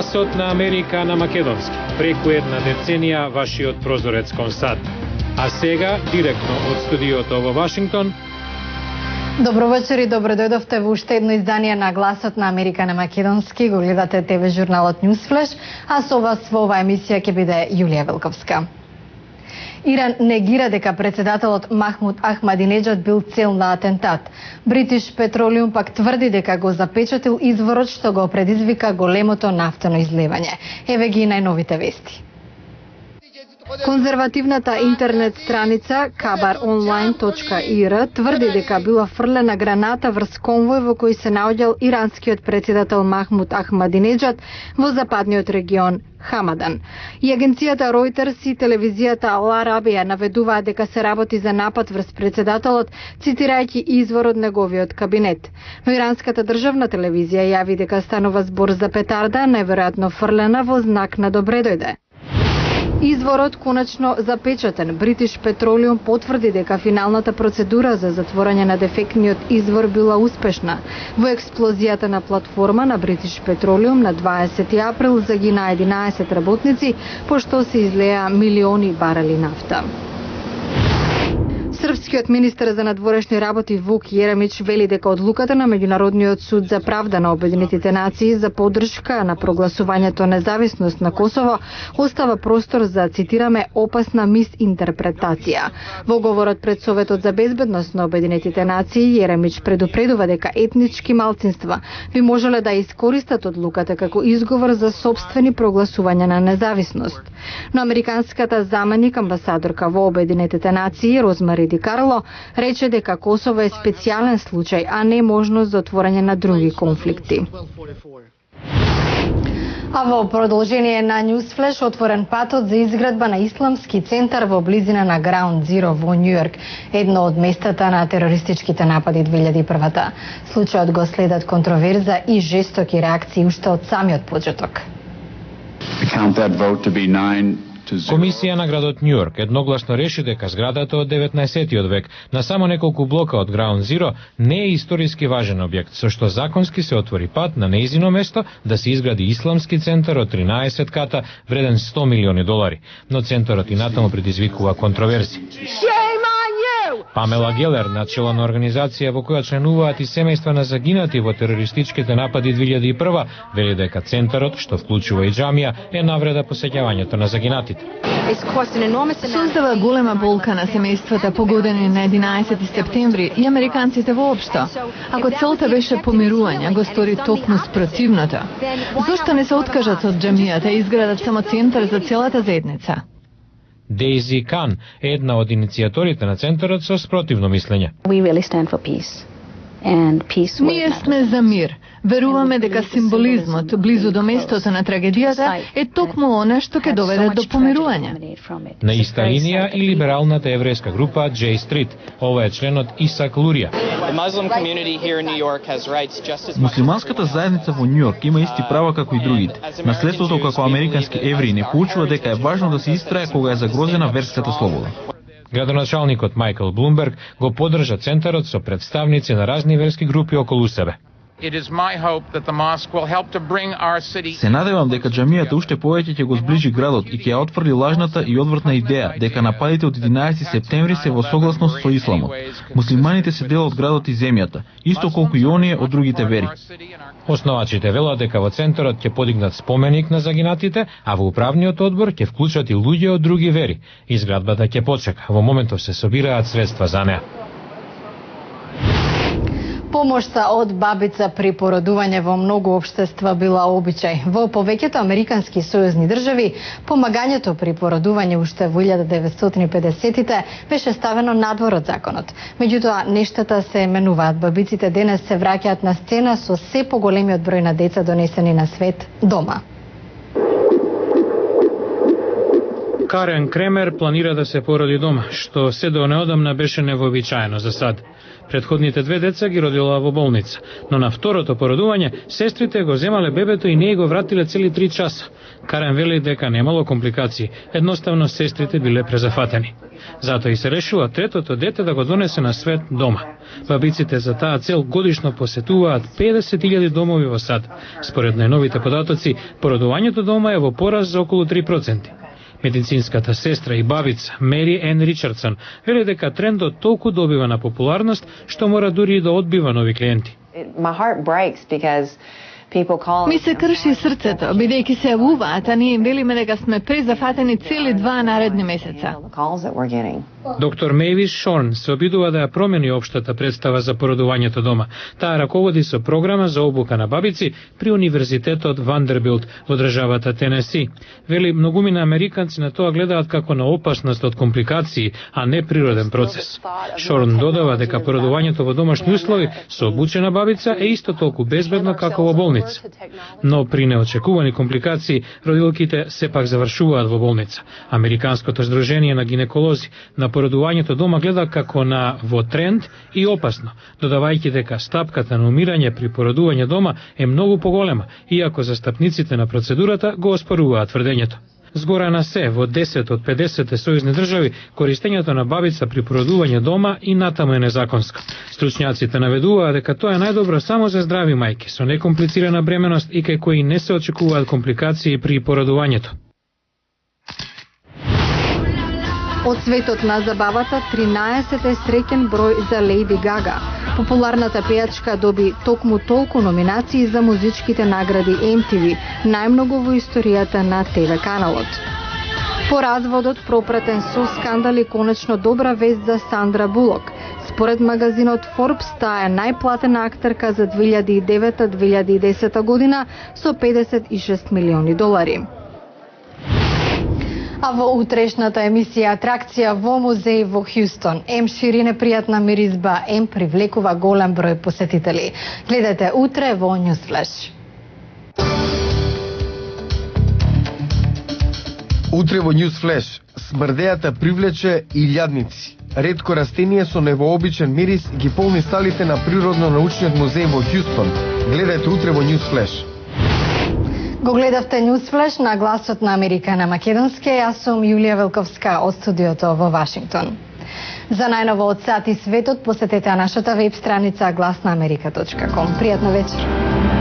Гласот на Америка на македонски. Преку една деценија вашиот прозорец кон сад. А сега, директно од студиото во Вашингтон. Добро вечер и добро дојдовте во уште едно издание на Гласот на Америка на македонски. Го гледате ТВ журналот Newsflash, а со вас во оваа емисија ќе биде Јулија Велковска. Иран негира дека председателот Махмуд Ахмадинеджад бил цел на атентат. Бритиш Петролиум пак тврди дека го запечатил изворот што го предизвика големото нафтено излевање. Еве ги најновите вести. Конзервативната интернет страница kabaronline.ir тврди дека била фрлена граната врз конвој во кој се наоѓал иранскиот председател Махмуд Ахмадинеджад во западниот регион Хамадан. И агенцијата Reuters и телевизијата Ал Арабија наведуваат дека се работи за напад врз председателот, цитирајќи извор од неговиот кабинет. Но иранската државна телевизија јави дека станува збор за петарда, неверојатно фрлена во знак на добре дојде. Изворот конечно запечатен. Бритиш Петролиум потврди дека финалната процедура за затворање на дефектниот извор била успешна. Во експлозијата на платформа на Бритиш Петролиум на 20 април загина 11 работници, пошто се излеа милиони барели нафта. Српскиот министер за надворешни работи Вук Јеремич вели дека одлуката на Меѓународниот суд за правда на Обединетите нации за поддршка на прогласувањето независност на Косово остава простор за, цитираме, опасна мисинтерпретација. Во говорот пред Советот за безбедност на Обединетите нации, Јеремич предупредува дека етнички малцинства би можеле да искористат одлуката како изговор за сопствени прогласувања на независност. Но американската заменик амбасадорка во Обединетите нации Розмари Ди Карло рече дека Косово е специјален случај, а не можност за отворање на други конфликти. А во продолжение на Newsflash, отворен патот за изградба на исламски центар во близина на Ground Zero во Њујорк, едно од местата на терористичките напади 2001. Случајот го следат контроверза и жестоки реакции уште од самиот почеток. Комисија на градот Њујорк едногласно реши дека зградата од 19 век на само неколку блока од Ground Zero не е историски важен објект, со што законски се отвори пат на нејзино место да се изгради исламски центар од 13 ката вреден $100 милиони. Но центарот и натаму предизвикува контроверзи. Памела Гелер, начело на организација во која членуваат и семејства на загинати во терористичките напади 2001, вели дека центарот, што вклучува и џамија, е навреда посеќавањето на загинатите. Создава голема болка на семејствата погодени на 11 септември и американците воопшто. Ако целта беше помирување, го стори токму спротивното. Зошто не се откажат од џамијата и изградат само центар за целата заедница? Дейзи Кан е една од иницијаторите на центарот со спротивно мислење. Ние сме за мир. Веруваме дека символизмот близу до местото на трагедијата е токму она што ќе доведе до помирување. На иста линија и либералната еврејска група J Street. Ова е членот Исак Лурија. Муслиманската заедница во Њујорк има исти права како и другите. Наследството како американски евреи не поучува дека е важно да се истрае кога е загрозена верската слобода. Градоначалникот Майкл Блумберг го поддржа центарот со представници на разни верски групи околу себе. Се надевам дека џамијата уште повеќе ќе го зближи градот и ќе ја отфрли лажната и одвртна идеја дека нападите од 11 септември се во согласност со исламот. Муслиманите се дел од градот и земјата, исто колку и оние од другите вери. Основачите велат дека во центарот ќе подигнат споменик на загинатите, а во управниот одбор ќе вклучат и луѓе од други вери. Изградбата ќе почека. Во моментов се собираат средства за неа. Помошта од бабица при породување во многу општества била обичај. Во повеќето американски сојузни држави, помагањето при породување уште во 1950-тите беше ставено надвор од законот. Меѓутоа, нештата се менуваат. Бабиците денес се враќаат на сцена со се поголемиот број на деца донесени на свет дома. Карен Кремер планира да се породи дома, што се до неодамна беше невообичаено за сад. Предходните 2 деца ги родила во болница, но на второто породување сестрите го земале бебето и не го вратиле цели 3 часа. Карен вели дека немало компликации, едноставно сестрите биле презафатени. Затоа и се решила третото дете да го донесе на свет дома. Бабиците за таа цел годишно посетуваат 50.000 домови во сад. Според најновите податоци, породувањето дома е во пораз за околу 3%. Медицинската сестра и бабица Мери Ен Ричардсон вели дека трендот толку добива на популарност што мора дури да одбива нови клиенти. Ми се крши срцето, бидејќи се јавуваат, а ние им велиме дека сме презафатени цели 2 наредни месеца. Доктор Мейвис Шорн се обидува да ја промени општата представа за породувањето дома. Таа раководи со програма за обука на бабици при Универзитетот Вандербилт во државата Тенеси. Вели, многумина американци на тоа гледаат како на опасност од компликации, а не природен процес. Шорн додава дека породувањето во домашни услови со обучена бабица е исто толку безбедно како во болница. Но при неочекувани компликации, родилките сепак завршуваат во болница. Американското здружение на гинеколози на породувањето дома гледа како на во тренд и опасно, додавајќи дека стапката на умирање при породување дома е многу поголема, иако застапниците на процедурата го оспоруваат тврдењето. Згора на се, во 10 од 50 сојузни држави, користењето на бабица при породување дома и натаму е незаконско. Стручњаците наведуваат дека тоа е најдобро само за здрави мајки со некомплицирана бременост и кај кои не се очекуваат компликации при породувањето. Од светот на забавата, 13 е среќен број за Лејди Гага. Популарната пејачка доби токму толку номинации за музичките награди MTV, најмногу во историјата на ТВ каналот. По разводот, пропратен со скандали, конечно добра вест за Сандра Булок. Според магазинот Forbes, таа е најплатена актерка за 2009-2010 година со $56 милиони. А во утрешната емисија атракција во музеј во Хјустон. Шири непријатна миризба, привлекува голем број посетители. Гледате утре во Newsflash. Утре во Newsflash смрдејата привлече и илјадници. Ретко растение со невообичен мирис ги полни салите на Природно-научниот музеј во Хјустон. Гледате утре во Newsflash. Го гледавте Newsflash на Гласот на Америка на македонски. Јас сум Јулија Велковска од студиото во Вашингтон. За најново од сад и светот посетете нашата веб страница glaснaamerika.com. Пријатна вечер.